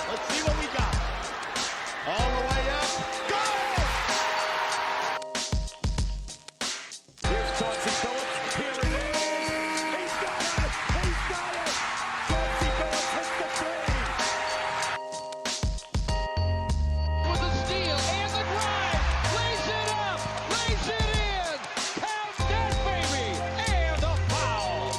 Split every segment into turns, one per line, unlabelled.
Let's see what we got. All the way up. Goal! Here's Chauncey Billups. Here it is. He's got it. He's got it. Chauncey Billups hits the three.
With a steal and the drive. Lays it up. Lays it in. Count that, baby. And a foul.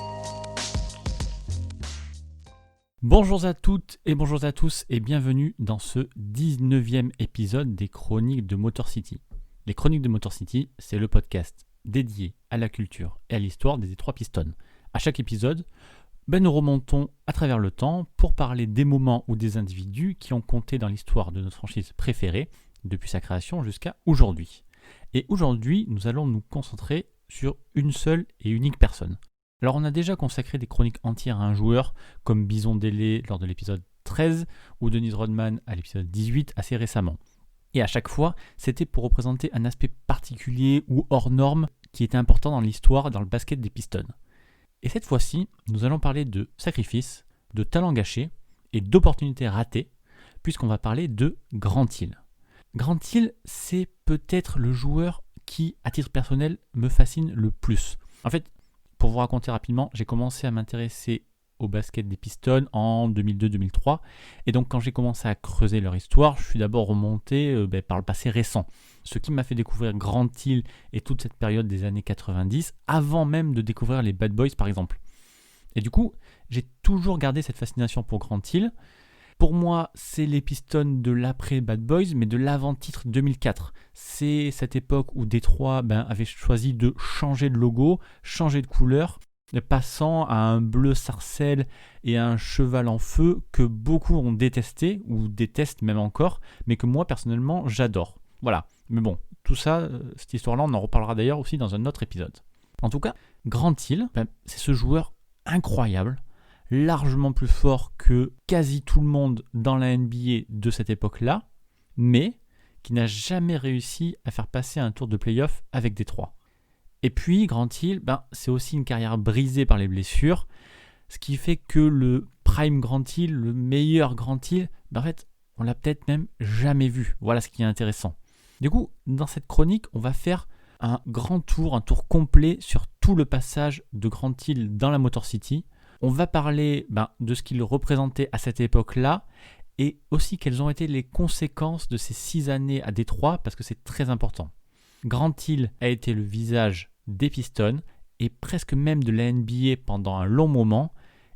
Bonjour à toutes et bonjour à tous et bienvenue dans ce 19e épisode des Chroniques de Motor City. Les Chroniques de Motor City, c'est le podcast dédié à la culture et à l'histoire des Détroit Pistons. À chaque épisode, nous remontons à travers le temps pour parler des moments ou des individus qui ont compté dans l'histoire de notre franchise préférée depuis sa création jusqu'à aujourd'hui. Et aujourd'hui, nous allons nous concentrer sur une seule et unique personne. Alors on a déjà consacré des chroniques entières à un joueur comme Bison Dele lors de l'épisode 13 ou Dennis Rodman à l'épisode 18 assez récemment. Et à chaque fois, c'était pour représenter un aspect particulier ou hors norme qui était important dans l'histoire et dans le basket des Pistons. Et cette fois-ci, nous allons parler de sacrifices, de talents gâchés et d'opportunités ratées, puisqu'on va parler de Grant Hill. Grant Hill, c'est peut-être le joueur qui, à titre personnel, me fascine le plus. En fait, pour vous raconter rapidement, j'ai commencé à m'intéresser au basket des Pistons en 2002-2003. Et donc quand j'ai commencé à creuser leur histoire, je suis d'abord remonté par le passé récent. Ce qui m'a fait découvrir Grant Hill et toute cette période des années 90, avant même de découvrir les Bad Boys par exemple. Et du coup, j'ai toujours gardé cette fascination pour Grant Hill. Pour moi, c'est les Pistons de l'après Bad Boys, mais de l'avant-titre 2004. C'est cette époque où Détroit avait choisi de changer de logo, changer de couleur, passant à un bleu sarcelle et à un cheval en feu que beaucoup ont détesté, ou détestent même encore, mais que moi personnellement j'adore. Voilà, mais bon, tout ça, cette histoire-là, on en reparlera d'ailleurs aussi dans un autre épisode. En tout cas, Grant Hill, c'est ce joueur incroyable, largement plus fort que quasi tout le monde dans la NBA de cette époque-là, mais qui n'a jamais réussi à faire passer un tour de play-off avec Détroit. Et puis, Grant Hill, c'est aussi une carrière brisée par les blessures, ce qui fait que le prime Grant Hill, le meilleur Grant Hill, en fait, on l'a peut-être même jamais vu. Voilà ce qui est intéressant. Du coup, dans cette chronique, on va faire un grand tour, un tour complet sur tout le passage de Grant Hill dans la Motor City. On va parler de ce qu'il représentait à cette époque-là et aussi quelles ont été les conséquences de ces 6 années à Détroit parce que c'est très important. Grant Hill a été le visage des Pistons et presque même de la NBA pendant un long moment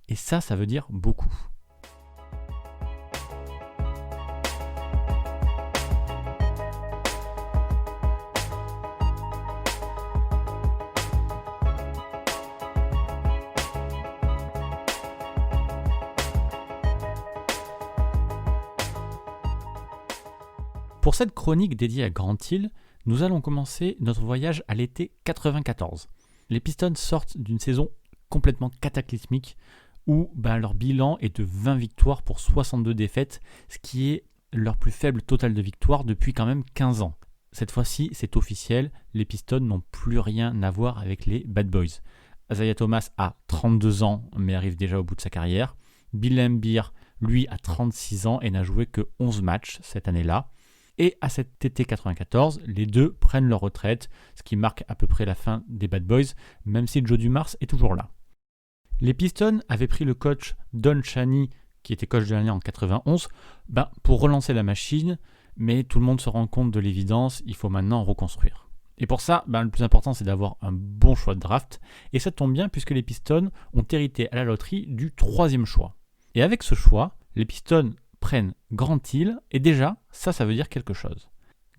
et ça veut dire beaucoup. Pour cette chronique dédiée à Grant Hill, nous allons commencer notre voyage à l'été 94. Les Pistons sortent d'une saison complètement cataclysmique où leur bilan est de 20 victoires pour 62 défaites, ce qui est leur plus faible total de victoires depuis quand même 15 ans. Cette fois-ci, c'est officiel, les Pistons n'ont plus rien à voir avec les Bad Boys. Isaiah Thomas a 32 ans mais arrive déjà au bout de sa carrière. Bill Laimbeer, lui, a 36 ans et n'a joué que 11 matchs cette année-là. Et à cet été 94, les deux prennent leur retraite, ce qui marque à peu près la fin des Bad Boys, même si Joe Dumars est toujours là. Les Pistons avaient pris le coach Don Chaney, qui était coach de l'année en 91, pour relancer la machine, mais tout le monde se rend compte de l'évidence, il faut maintenant reconstruire. Et pour ça, le plus important c'est d'avoir un bon choix de draft, et ça tombe bien puisque les Pistons ont hérité à la loterie du 3e choix. Et avec ce choix, les Pistons prennent Grant Hill, et déjà, ça veut dire quelque chose.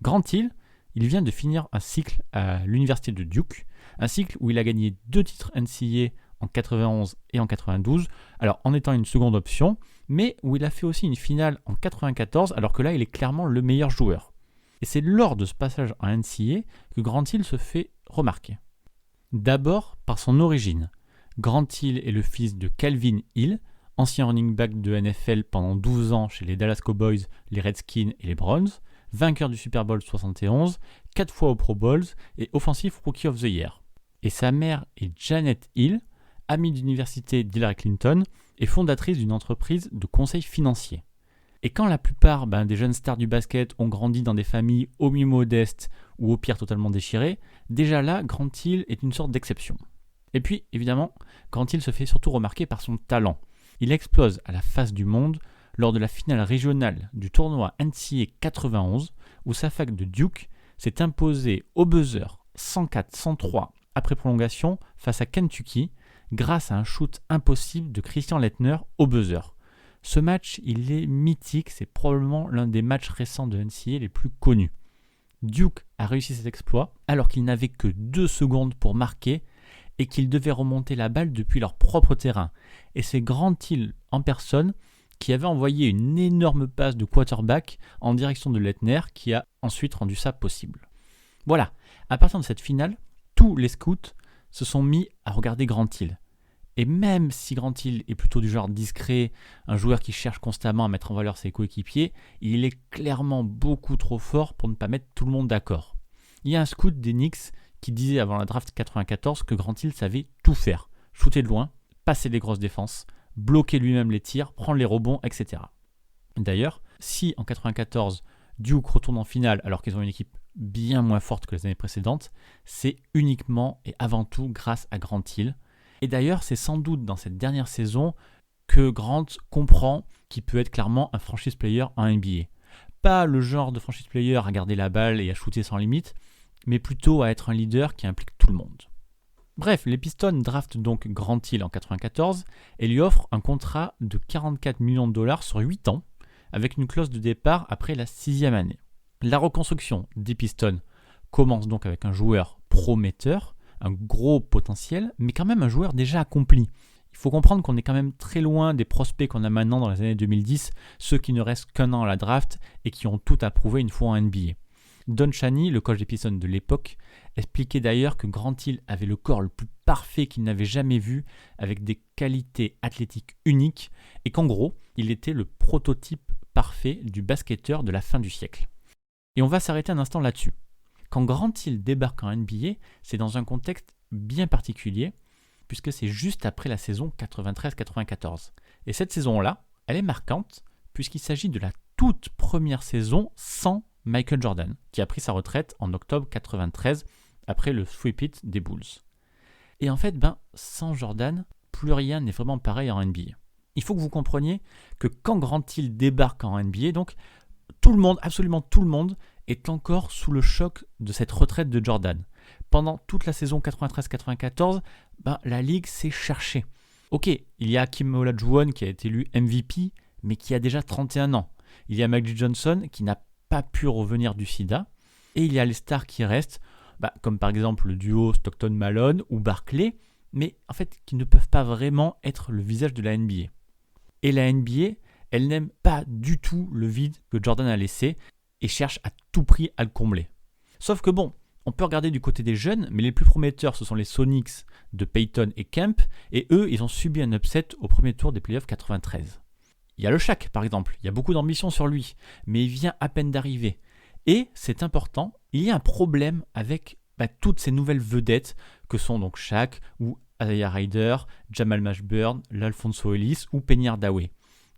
Grant Hill, il vient de finir un cycle à l'université de Duke, un cycle où il a gagné 2 titres NCAA en 91 et en 92, alors en étant une seconde option, mais où il a fait aussi une finale en 94, alors que là, il est clairement le meilleur joueur. Et c'est lors de ce passage en NCAA que Grant Hill se fait remarquer. D'abord par son origine. Grant Hill est le fils de Calvin Hill, ancien running back de NFL pendant 12 ans chez les Dallas Cowboys, les Redskins et les Browns, vainqueur du Super Bowl 71, 4 fois au Pro Bowls et Offensive Rookie of the Year. Et sa mère est Janet Hill, amie d'université d'Hillary Clinton et fondatrice d'une entreprise de conseil financier. Et quand la plupart des jeunes stars du basket ont grandi dans des familles au mieux modestes ou au pire totalement déchirées, déjà là, Grant Hill est une sorte d'exception. Et puis, évidemment, Grant Hill se fait surtout remarquer par son talent. Il explose à la face du monde lors de la finale régionale du tournoi NCAA 91, où sa fac de Duke s'est imposée au buzzer 104-103 après prolongation face à Kentucky, grâce à un shoot impossible de Christian Laettner au buzzer. Ce match, il est mythique, c'est probablement l'un des matchs récents de NCAA les plus connus. Duke a réussi cet exploit alors qu'il n'avait que 2 secondes pour marquer et qu'il devait remonter la balle depuis leur propre terrain. Et c'est Grant Hill en personne qui avait envoyé une énorme passe de quarterback en direction de Laettner qui a ensuite rendu ça possible. Voilà, à partir de cette finale, tous les scouts se sont mis à regarder Grant Hill. Et même si Grant Hill est plutôt du genre discret, un joueur qui cherche constamment à mettre en valeur ses coéquipiers, il est clairement beaucoup trop fort pour ne pas mettre tout le monde d'accord. Il y a un scout des Knicks qui disait avant la draft 94 que Grant Hill savait tout faire. Shooter de loin, passer les grosses défenses, bloquer lui-même les tirs, prendre les rebonds, etc. D'ailleurs, si en 94, Duke retourne en finale alors qu'ils ont une équipe bien moins forte que les années précédentes, c'est uniquement et avant tout grâce à Grant Hill. Et d'ailleurs, c'est sans doute dans cette dernière saison que Grant comprend qu'il peut être clairement un franchise player en NBA. Pas le genre de franchise player à garder la balle et à shooter sans limite, mais plutôt à être un leader qui implique tout le monde. Bref, les Pistons draftent donc Grant Hill en 1994 et lui offrent un contrat de 44 millions de dollars sur 8 ans, avec une clause de départ après la 6e année. La reconstruction des Pistons commence donc avec un joueur prometteur, un gros potentiel, mais quand même un joueur déjà accompli. Il faut comprendre qu'on est quand même très loin des prospects qu'on a maintenant dans les années 2010, ceux qui ne restent qu'un an à la draft et qui ont tout approuvé une fois en NBA. Don Chaney, le coach des Pistons de l'époque, expliquait d'ailleurs que Grant Hill avait le corps le plus parfait qu'il n'avait jamais vu, avec des qualités athlétiques uniques, et qu'en gros, il était le prototype parfait du basketteur de la fin du siècle. Et on va s'arrêter un instant là-dessus. Quand Grant Hill débarque en NBA, c'est dans un contexte bien particulier, puisque c'est juste après la saison 93-94. Et cette saison-là, elle est marquante, puisqu'il s'agit de la toute première saison sans Michael Jordan, qui a pris sa retraite en octobre 93 après le three-peat des Bulls. Et en fait, sans Jordan, plus rien n'est vraiment pareil en NBA. Il faut que vous compreniez que quand Grant Hill débarque en NBA, donc tout le monde, absolument tout le monde, est encore sous le choc de cette retraite de Jordan. Pendant toute la saison 93-94, la ligue s'est cherchée. Ok, il y a Hakeem Olajuwon qui a été élu MVP, mais qui a déjà 31 ans. Il y a Magic Johnson qui n'a pas pu revenir du sida. Et il y a les stars qui restent, comme par exemple le duo Stockton-Malone ou Barkley, mais en fait qui ne peuvent pas vraiment être le visage de la NBA. Et la NBA, elle n'aime pas du tout le vide que Jordan a laissé et cherche à tout prix à le combler. Sauf que on peut regarder du côté des jeunes, mais les plus prometteurs, ce sont les Sonics de Payton et Kemp, et eux, ils ont subi un upset au premier tour des playoffs 93. Il y a le Shaq, par exemple, il y a beaucoup d'ambition sur lui, mais il vient à peine d'arriver. Et, c'est important, il y a un problème avec toutes ces nouvelles vedettes que sont donc Shaq ou Isaiah Ryder, Jamal Mashburn, l'Alfonso Ellis ou Penny Hardaway.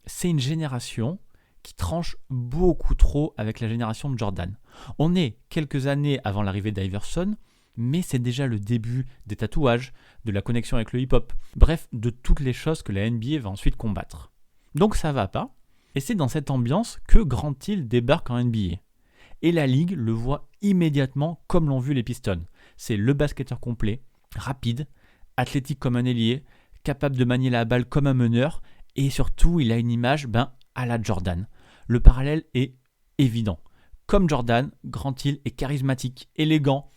C'est une génération qui tranche beaucoup trop avec la génération de Jordan. On est quelques années avant l'arrivée d'Iverson, mais c'est déjà le début des tatouages, de la connexion avec le hip-hop, bref, de toutes les choses que la NBA va ensuite combattre. Donc ça va pas, et c'est dans cette ambiance que Grant Hill débarque en NBA. Et la ligue le voit immédiatement comme l'ont vu les Pistons. C'est le basketteur complet, rapide, athlétique comme un ailier, capable de manier la balle comme un meneur, et surtout il a une image à la Jordan. Le parallèle est évident. Comme Jordan, Grant Hill est charismatique, élégant,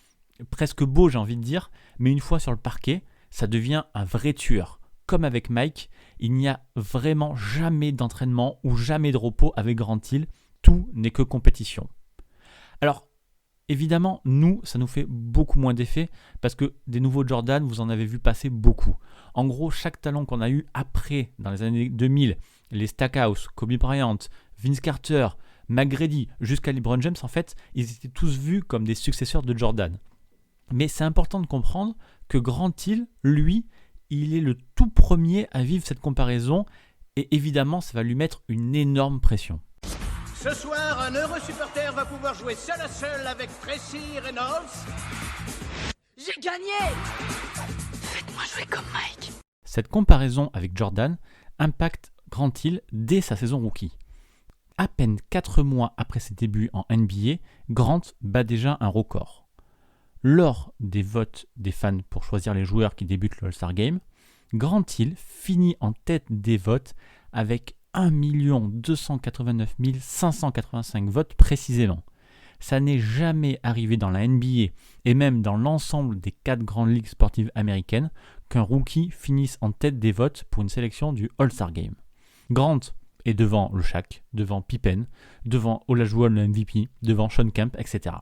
presque beau j'ai envie de dire, mais une fois sur le parquet, ça devient un vrai tueur. Comme avec Mike, il n'y a vraiment jamais d'entraînement ou jamais de repos avec Grant Hill, tout n'est que compétition. Alors, évidemment, nous, ça nous fait beaucoup moins d'effet parce que des nouveaux Jordan, vous en avez vu passer beaucoup. En gros, chaque talent qu'on a eu après, dans les années 2000, les Stackhouse, Kobe Bryant, Vince Carter, McGrady, jusqu'à LeBron James, en fait, ils étaient tous vus comme des successeurs de Jordan. Mais c'est important de comprendre que Grant Hill, lui, il est le tout premier à vivre cette comparaison et évidemment, ça va lui mettre une énorme pression.
Ce soir, un heureux supporter va pouvoir jouer seul à seul avec Tracy Reynolds.
J'ai gagné! Faites-moi jouer comme Mike.
Cette comparaison avec Jordan impacte Grant Hill dès sa saison rookie. À peine 4 mois après ses débuts en NBA, Grant bat déjà un record. Lors des votes des fans pour choisir les joueurs qui débutent le All-Star Game, Grant Hill finit en tête des votes avec 1 289 585 votes précisément. Ça n'est jamais arrivé dans la NBA et même dans l'ensemble des 4 grandes ligues sportives américaines qu'un rookie finisse en tête des votes pour une sélection du All-Star Game. Grant est devant le Shaq, devant Pippen, devant Olajuwon le MVP, devant Sean Kemp, etc.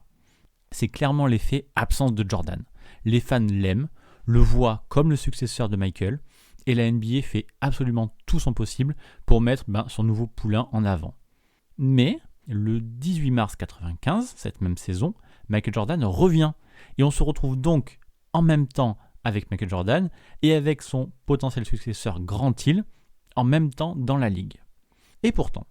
C'est clairement l'effet absence de Jordan. Les fans l'aiment, le voient comme le successeur de Michael, et la NBA fait absolument tout son possible pour mettre son nouveau poulain en avant. Mais le 18 mars 1995, cette même saison, Michael Jordan revient, et on se retrouve donc en même temps avec Michael Jordan et avec son potentiel successeur Grant Hill en même temps dans la ligue. Et pourtant,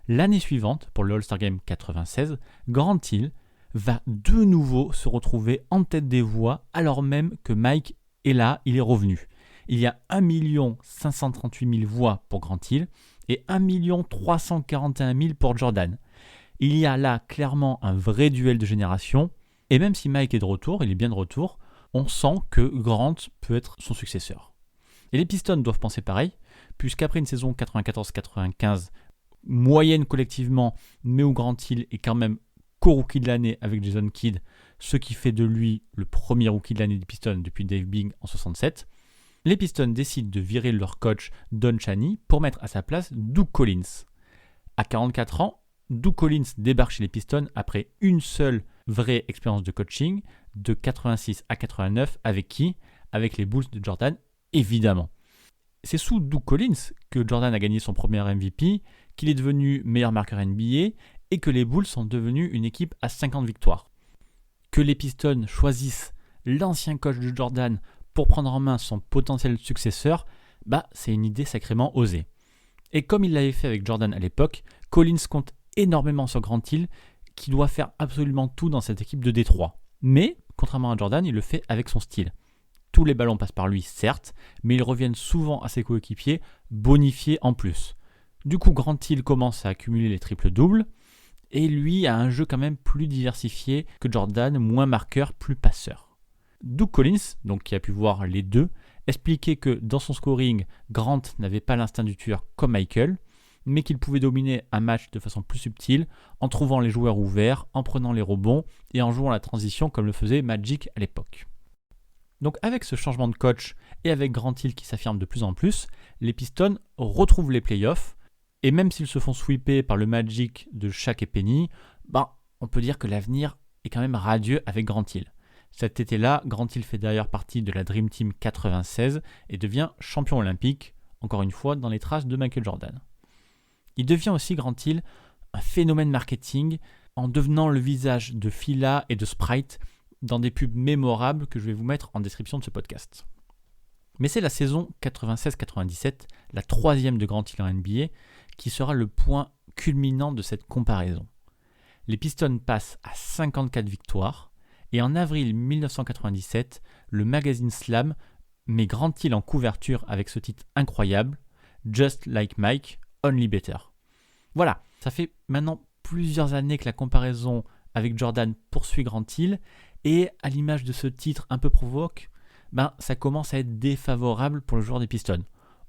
l'année suivante, pour le All-Star Game 96, Grant Hill va de nouveau se retrouver en tête des voix alors même que Mike est là, il est revenu. Il y a 1 538 000 voix pour Grant Hill et 1 341 000 pour Jordan. Il y a là clairement un vrai duel de génération et même si Mike est de retour, il est bien de retour, on sent que Grant peut être son successeur. Et les Pistons doivent penser pareil, puisqu'après une saison 94-95 moyenne collectivement, mais où Grant Hill est quand même co-rookie de l'année avec Jason Kidd, ce qui fait de lui le premier rookie de l'année des Pistons depuis Dave Bing en 67, les Pistons décident de virer leur coach Don Chaney pour mettre à sa place Doug Collins. À 44 ans, Doug Collins débarque chez les Pistons après une seule vraie expérience de coaching de 86 à 89 avec qui ? Avec les Bulls de Jordan, évidemment. C'est sous Doug Collins que Jordan a gagné son premier MVP, qu'il est devenu meilleur marqueur NBA et que les Bulls sont devenus une équipe à 50 victoires. Que les Pistons choisissent l'ancien coach de Jordan pour prendre en main son potentiel successeur, c'est une idée sacrément osée. Et comme il l'avait fait avec Jordan à l'époque, Collins compte énormément sur Grant Hill qui doit faire absolument tout dans cette équipe de Détroit. Mais, contrairement à Jordan, il le fait avec son style. Tous les ballons passent par lui, certes, mais ils reviennent souvent à ses coéquipiers, bonifiés en plus. Du coup, Grant Hill commence à accumuler les triples-doubles, et lui a un jeu quand même plus diversifié que Jordan, moins marqueur, plus passeur. Doug Collins, donc qui a pu voir les deux, expliquait que dans son scoring, Grant n'avait pas l'instinct du tueur comme Michael, mais qu'il pouvait dominer un match de façon plus subtile, en trouvant les joueurs ouverts, en prenant les rebonds et en jouant la transition comme le faisait Magic à l'époque. Donc avec ce changement de coach et avec Grant Hill qui s'affirme de plus en plus, les Pistons retrouvent les playoffs, et même s'ils se font sweeper par le Magic de Shaq et Penny, on peut dire que l'avenir est quand même radieux avec Grant Hill. Cet été-là, Grant Hill fait d'ailleurs partie de la Dream Team 96 et devient champion olympique, encore une fois dans les traces de Michael Jordan. Il devient aussi, Grant Hill, un phénomène marketing en devenant le visage de Fila et de Sprite dans des pubs mémorables que je vais vous mettre en description de ce podcast. Mais c'est la saison 96-97, la troisième de Grant Hill en NBA, qui sera le point culminant de cette comparaison. Les Pistons passent à 54 victoires, et en avril 1997, le magazine Slam met Grant Hill en couverture avec ce titre incroyable, Just Like Mike, Only Better. Voilà, ça fait maintenant plusieurs années que la comparaison avec Jordan poursuit Grant Hill, et à l'image de ce titre un peu provoque, ça commence à être défavorable pour le joueur des Pistons.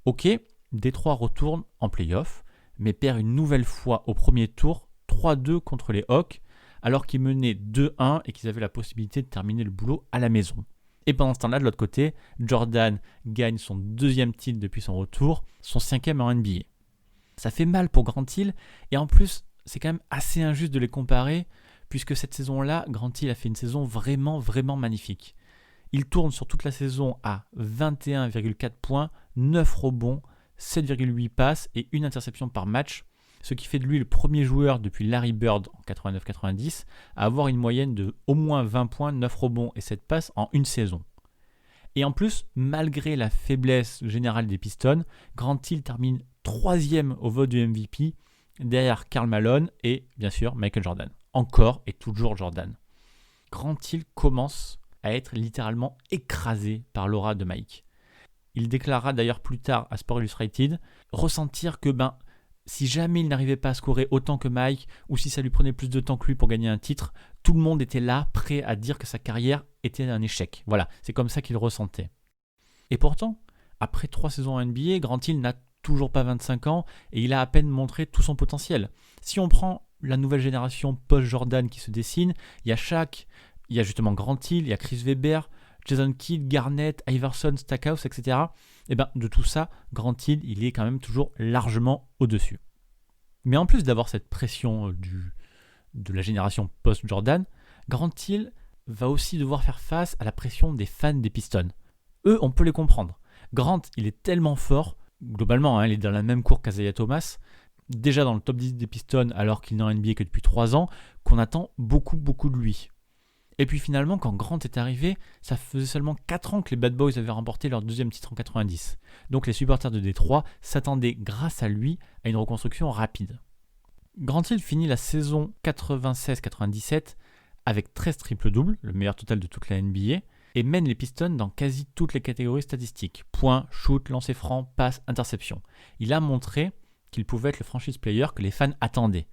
Ok, Détroit retourne en play-off, mais perd une nouvelle fois au premier tour 3-2 contre les Hawks, alors qu'ils menaient 2-1 et qu'ils avaient la possibilité de terminer le boulot à la maison. Et pendant ce temps-là, de l'autre côté, Jordan gagne son deuxième titre depuis son retour, son 5e en NBA. Ça fait mal pour Grant Hill, et en plus, c'est quand même assez injuste de les comparer, puisque cette saison-là, Grant Hill a fait une saison vraiment, vraiment magnifique. Il tourne sur toute la saison à 21,4 points, 9 rebonds, 7,8 passes et une interception par match, ce qui fait de lui le premier joueur depuis Larry Bird en 89-90 à avoir une moyenne de au moins 20 points, 9 rebonds et 7 passes en une saison. Et en plus, malgré la faiblesse générale des Pistons, Grant Hill termine 3e au vote du MVP derrière Karl Malone et bien sûr Michael Jordan. Encore et toujours Jordan. Grant Hill commence à être littéralement écrasé par l'aura de Mike. Il déclarera d'ailleurs plus tard à Sports Illustrated ressentir que si jamais il n'arrivait pas à scorer autant que Mike ou si ça lui prenait plus de temps que lui pour gagner un titre, tout le monde était là, prêt à dire que sa carrière était un échec. Voilà, c'est comme ça qu'il le ressentait. Et pourtant, après 3 saisons en NBA, Grant Hill n'a toujours pas 25 ans et il a à peine montré tout son potentiel. Si on prend la nouvelle génération post-Jordan qui se dessine, il y a Shaq, il y a justement Grant Hill, il y a Chris Webber, Jason Kidd, Garnett, Iverson, Stackhouse, etc. Et de tout ça, Grant Hill, il est quand même toujours largement au-dessus. Mais en plus d'avoir cette pression de la génération post-Jordan, Grant Hill va aussi devoir faire face à la pression des fans des Pistons. Eux, on peut les comprendre. Grant, il est tellement fort, globalement, il est dans la même cour qu'Isaiah Thomas, déjà dans le top 10 des Pistons alors qu'il n'est en NBA que depuis 3 ans, qu'on attend beaucoup de lui. Et puis finalement, quand Grant est arrivé, ça faisait seulement 4 ans que les Bad Boys avaient remporté leur 2e titre en 90. Donc les supporters de Détroit s'attendaient grâce à lui à une reconstruction rapide. Grant Hill finit la saison 96-97 avec 13 triples-doubles, le meilleur total de toute la NBA, et mène les Pistons dans quasi toutes les catégories statistiques. Points, shoot, lancer franc, passe, interception. Il a montré qu'il pouvait être le franchise player que les fans attendaient.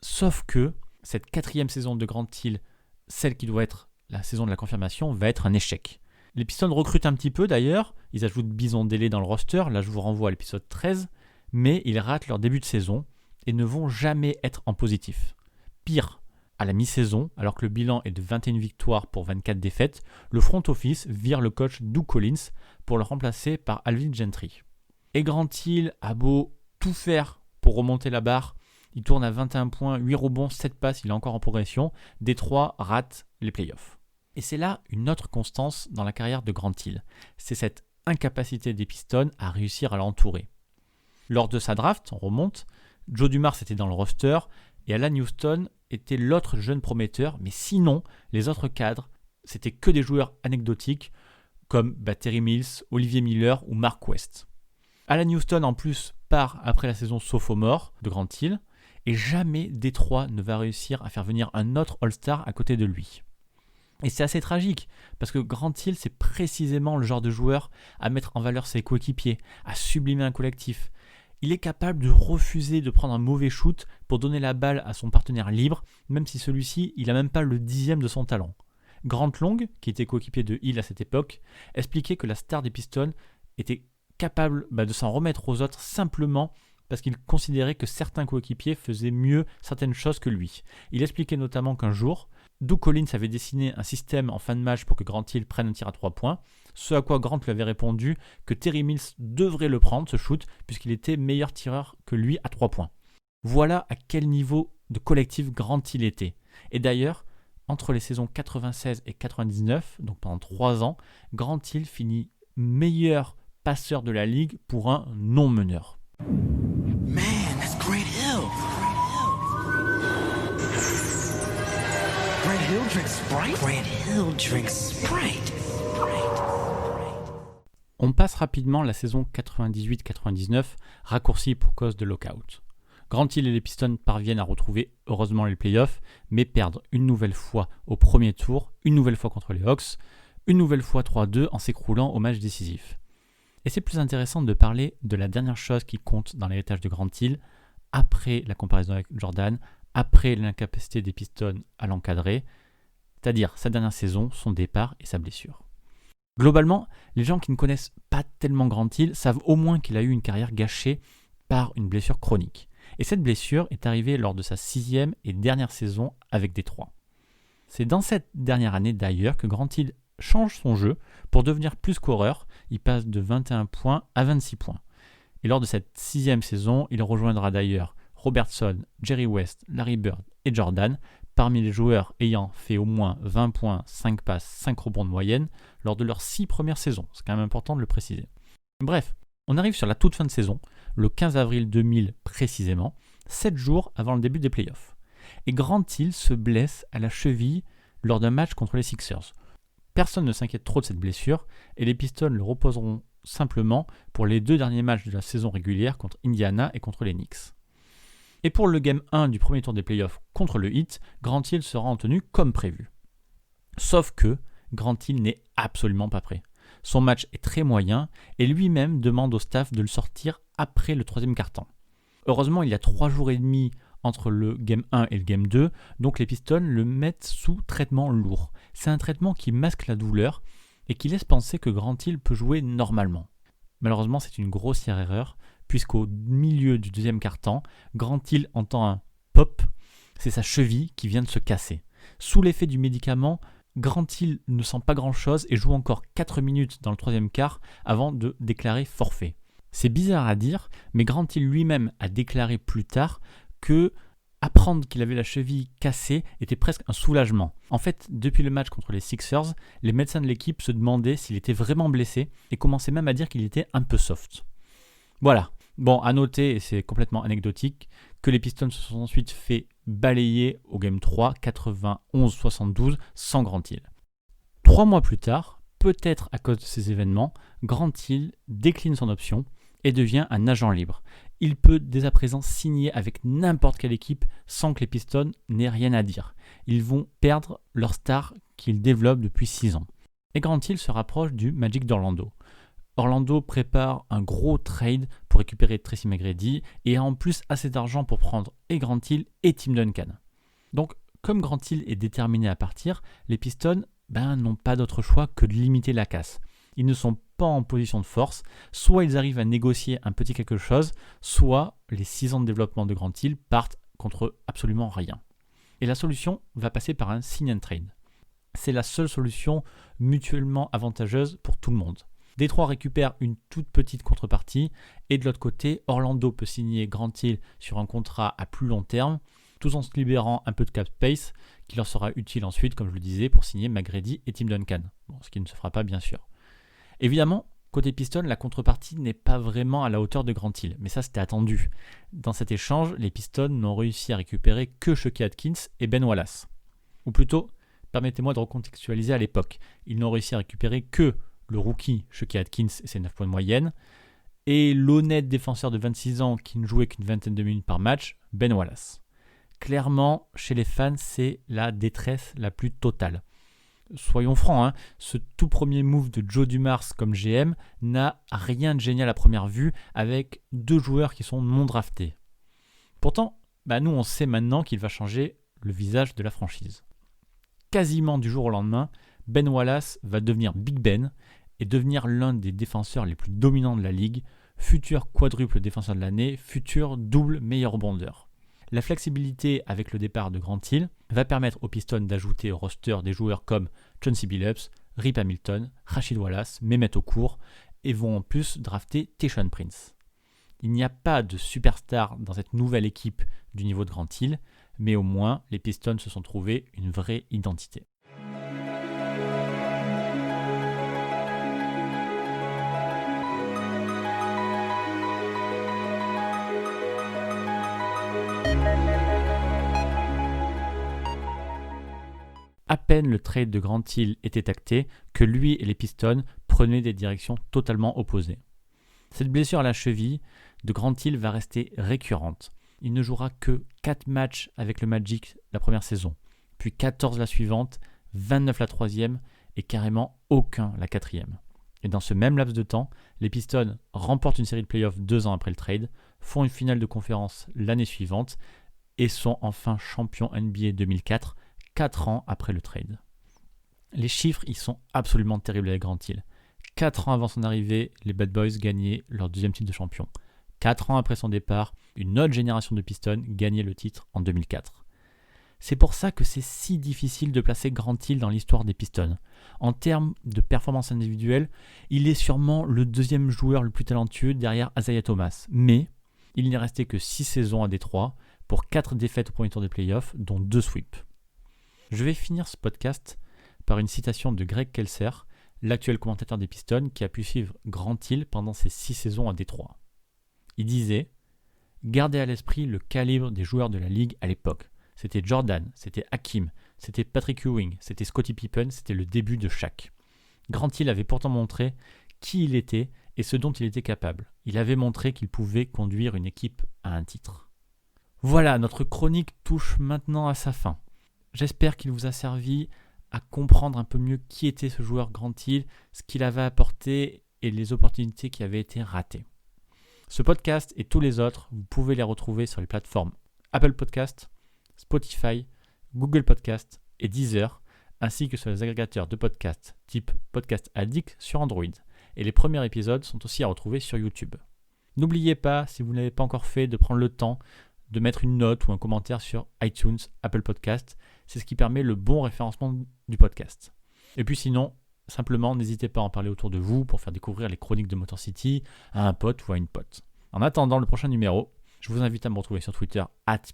Sauf que cette 4e saison de Grant Hill, celle qui doit être la saison de la confirmation, va être un échec. Les Pistons recrutent un petit peu d'ailleurs, ils ajoutent Bison Dele dans le roster, là je vous renvoie à l'épisode 13, mais ils ratent leur début de saison et ne vont jamais être en positif. Pire, à la mi-saison, alors que le bilan est de 21 victoires pour 24 défaites, le front office vire le coach Doug Collins pour le remplacer par Alvin Gentry. Et Grant Hill a beau tout faire pour remonter la barre, il tourne à 21 points, 8 rebonds, 7 passes, il est encore en progression. Détroit rate les playoffs. Et c'est là une autre constance dans la carrière de Grant Hill. C'est cette incapacité des Pistons à réussir à l'entourer. Lors de sa draft, on remonte, Joe Dumars était dans le roster et Alan Houston était l'autre jeune prometteur, mais sinon, les autres cadres, c'était que des joueurs anecdotiques comme Terry Mills, Olivier Miller ou Mark West. Alan Houston en plus part après la saison sophomore de Grant Hill, et jamais Détroit ne va réussir à faire venir un autre All-Star à côté de lui. Et c'est assez tragique, parce que Grant Hill, c'est précisément le genre de joueur à mettre en valeur ses coéquipiers, à sublimer un collectif. Il est capable de refuser de prendre un mauvais shoot pour donner la balle à son partenaire libre, même si celui-ci, il n'a même pas le 10e de son talent. Grant Long, qui était coéquipier de Hill à cette époque, expliquait que la star des Pistons était capable de s'en remettre aux autres simplement parce qu'il considérait que certains coéquipiers faisaient mieux certaines choses que lui. Il expliquait notamment qu'un jour, Doug Collins avait dessiné un système en fin de match pour que Grant Hill prenne un tir à 3 points, ce à quoi Grant lui avait répondu que Terry Mills devrait le prendre, ce shoot, puisqu'il était meilleur tireur que lui à 3 points. Voilà à quel niveau de collectif Grant Hill était. Et d'ailleurs, entre les saisons 96 et 99, donc pendant 3 ans, Grant Hill finit meilleur passeur de la ligue pour un non-meneur.
Man, that's Grant Hill. Grant Hill drinks Sprite? Grant Hill drinks Sprite.
On passe rapidement la saison 98-99, raccourcie pour cause de lockout. Grant Hill et les Pistons parviennent à retrouver heureusement les playoffs, mais perdent une nouvelle fois au premier tour, une nouvelle fois contre les Hawks, une nouvelle fois 3-2 en s'écroulant au match décisif. Et c'est plus intéressant de parler de la dernière chose qui compte dans l'héritage de Grant Hill, après la comparaison avec Jordan, après l'incapacité des Pistons à l'encadrer, c'est-à-dire sa dernière saison, son départ et sa blessure. Globalement, les gens qui ne connaissent pas tellement Grant Hill savent au moins qu'il a eu une carrière gâchée par une blessure chronique. Et cette blessure est arrivée lors de sa 6e et dernière saison avec Détroit. C'est dans cette dernière année d'ailleurs que Grant Hill change son jeu pour devenir plus scoreur, il passe de 21 points à 26 points. Et lors de cette 6e saison, il rejoindra d'ailleurs Robertson, Jerry West, Larry Bird et Jordan, parmi les joueurs ayant fait au moins 20 points, 5 passes, 5 rebonds de moyenne lors de leurs 6 premières saisons. C'est quand même important de le préciser. Bref, on arrive sur la toute fin de saison, le 15 avril 2000 précisément, 7 jours avant le début des playoffs. Et Grant Hill se blesse à la cheville lors d'un match contre les Sixers. Personne ne s'inquiète trop de cette blessure et les Pistons le reposeront simplement pour les 2 derniers matchs de la saison régulière contre Indiana et contre les Knicks. Et pour le Game 1 du premier tour des playoffs contre le Heat, Grant Hill sera en tenue comme prévu. Sauf que Grant Hill n'est absolument pas prêt. Son match est très moyen et lui-même demande au staff de le sortir après le troisième quart-temps. Heureusement, il y a 3 jours et demi entre le Game 1 et le Game 2, donc les Pistons le mettent sous traitement lourd. C'est un traitement qui masque la douleur et qui laisse penser que Grant Hill peut jouer normalement. Malheureusement, c'est une grossière erreur, puisqu'au milieu du deuxième quart-temps, Grant Hill entend un pop, c'est sa cheville qui vient de se casser. Sous l'effet du médicament, Grant Hill ne sent pas grand-chose et joue encore 4 minutes dans le troisième quart avant de déclarer forfait. C'est bizarre à dire, mais Grant Hill lui-même a déclaré plus tard que apprendre qu'il avait la cheville cassée était presque un soulagement. En fait, depuis le match contre les Sixers, les médecins de l'équipe se demandaient s'il était vraiment blessé et commençaient même à dire qu'il était un peu soft. Voilà. Bon, à noter, et c'est complètement anecdotique, que les Pistons se sont ensuite fait balayer au Game 3, 91-72, sans Grant Hill. 3 mois plus tard, peut-être à cause de ces événements, Grant Hill décline son option et devient un agent libre. Il peut dès à présent signer avec n'importe quelle équipe sans que les Pistons n'aient rien à dire. Ils vont perdre leur star qu'ils développent depuis 6 ans. Et Grant Hill se rapproche du Magic d'Orlando. Orlando prépare un gros trade pour récupérer Tracy McGrady et a en plus assez d'argent pour prendre et Grant Hill et Tim Duncan. Donc, comme Grant Hill est déterminé à partir, les Pistons n'ont pas d'autre choix que de limiter la casse. Ils ne sont pas en position de force, soit ils arrivent à négocier un petit quelque chose, soit les 6 ans de développement de Grant Hill partent contre absolument rien. Et la solution va passer par un sign and trade. C'est la seule solution mutuellement avantageuse pour tout le monde. Détroit récupère une toute petite contrepartie et de l'autre côté, Orlando peut signer Grant Hill sur un contrat à plus long terme, tout en se libérant un peu de cap space qui leur sera utile ensuite, comme je le disais, pour signer McGrady et Tim Duncan. Bon, ce qui ne se fera pas bien sûr. Évidemment, côté Pistons, la contrepartie n'est pas vraiment à la hauteur de Grant Hill, mais ça c'était attendu. Dans cet échange, les Pistons n'ont réussi à récupérer que Chucky Atkins et Ben Wallace. Ou plutôt, permettez-moi de recontextualiser à l'époque. Ils n'ont réussi à récupérer que le rookie Chucky Atkins et ses 9 points de moyenne, et l'honnête défenseur de 26 ans qui ne jouait qu'une vingtaine de minutes par match, Ben Wallace. Clairement, chez les fans, c'est la détresse la plus totale. Soyons francs, ce tout premier move de Joe Dumars comme GM n'a rien de génial à première vue avec 2 joueurs qui sont non draftés. Pourtant, nous on sait maintenant qu'il va changer le visage de la franchise. Quasiment du jour au lendemain, Ben Wallace va devenir Big Ben et devenir l'un des défenseurs les plus dominants de la ligue, futur quadruple défenseur de l'année, futur double meilleur rebondeur. La flexibilité avec le départ de Grant Hill va permettre aux Pistons d'ajouter au roster des joueurs comme Chauncey Billups, Rip Hamilton, Rashid Wallace, Mehmet Okur et vont en plus drafter Tayshaun Prince. Il n'y a pas de superstar dans cette nouvelle équipe du niveau de Grant Hill, mais au moins les Pistons se sont trouvés une vraie identité. À peine le trade de Grant Hill était acté que lui et les Pistons prenaient des directions totalement opposées. Cette blessure à la cheville de Grant Hill va rester récurrente. Il ne jouera que 4 matchs avec le Magic la première saison, puis 14 la suivante, 29 la troisième et carrément aucun la quatrième. Et dans ce même laps de temps, les Pistons remportent une série de playoffs 2 ans après le trade, font une finale de conférence l'année suivante et sont enfin champions NBA 2004, 4 ans après le trade. Les chiffres, ils sont absolument terribles avec Grant Hill. 4 ans avant son arrivée, les Bad Boys gagnaient leur 2e titre de champion. 4 ans après son départ, une autre génération de Pistons gagnait le titre en 2004. C'est pour ça que c'est si difficile de placer Grant Hill dans l'histoire des Pistons. En termes de performance individuelle, il est sûrement le 2e joueur le plus talentueux derrière Isaiah Thomas. Mais il n'est resté que 6 saisons à Détroit pour 4 défaites au premier tour des playoffs, dont 2 sweeps. Je vais finir ce podcast par une citation de Greg Kelser, l'actuel commentateur des Pistons qui a pu suivre Grant Hill pendant ses 6 saisons à Détroit. Il disait « Gardez à l'esprit le calibre des joueurs de la ligue à l'époque. C'était Jordan, c'était Hakim, c'était Patrick Ewing, c'était Scottie Pippen, c'était le début de Shaq. Grant Hill avait pourtant montré qui il était et ce dont il était capable. Il avait montré qu'il pouvait conduire une équipe à un titre. » Voilà, notre chronique touche maintenant à sa fin. J'espère qu'il vous a servi à comprendre un peu mieux qui était ce joueur Grant Hill, ce qu'il avait apporté et les opportunités qui avaient été ratées. Ce podcast et tous les autres, vous pouvez les retrouver sur les plateformes Apple Podcast, Spotify, Google Podcast et Deezer, ainsi que sur les agrégateurs de podcasts type Podcast Addict sur Android. Et les premiers épisodes sont aussi à retrouver sur YouTube. N'oubliez pas, si vous ne l'avez pas encore fait, de prendre le temps de mettre une note ou un commentaire sur iTunes, Apple Podcast. C'est ce qui permet le bon référencement du podcast. Et puis sinon, simplement, n'hésitez pas à en parler autour de vous pour faire découvrir les chroniques de Motor City à un pote ou à une pote. En attendant le prochain numéro, je vous invite à me retrouver sur Twitter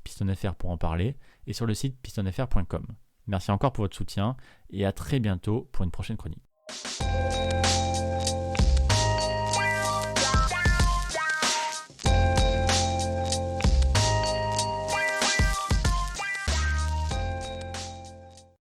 @pistonfr pour en parler et sur le site pistonfr.com. Merci encore pour votre soutien et à très bientôt pour une prochaine chronique.